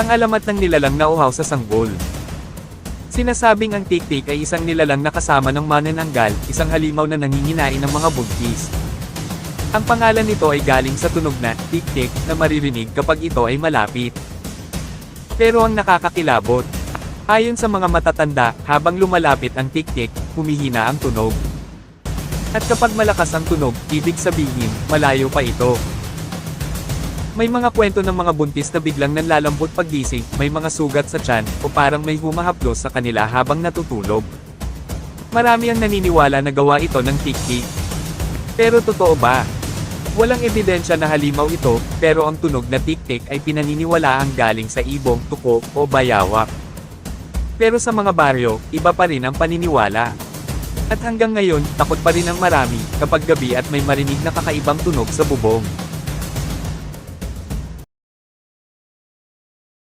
Ang alamat ng nilalang na uhaw sa sanggol. Sinasabing ang tik-tik ay isang nilalang na kasama ng manananggal, isang halimaw na nanginginain ng mga buntis. Ang pangalan nito ay galing sa tunog na tik-tik na maririnig kapag ito ay malapit. Pero ang nakakakilabot, ayon sa mga matatanda, habang lumalapit ang tik-tik, humihina ang tunog. At kapag malakas ang tunog, ibig sabihin, malayo pa ito. May mga kwento ng mga buntis na biglang nanlalambot paggising, may mga sugat sa tiyan, o parang may humahaplos sa kanila habang natutulog. Marami ang naniniwala na gawa ito ng tik-tik. Pero totoo ba? Walang ebidensya na halimaw ito, pero ang tunog na tik-tik ay pinaniniwalaang galing sa ibong, tuko, o bayawak. Pero sa mga baryo, iba pa rin ang paniniwala. At hanggang ngayon, takot pa rin ang marami, kapag gabi at may marinig na kakaibang tunog sa bubong.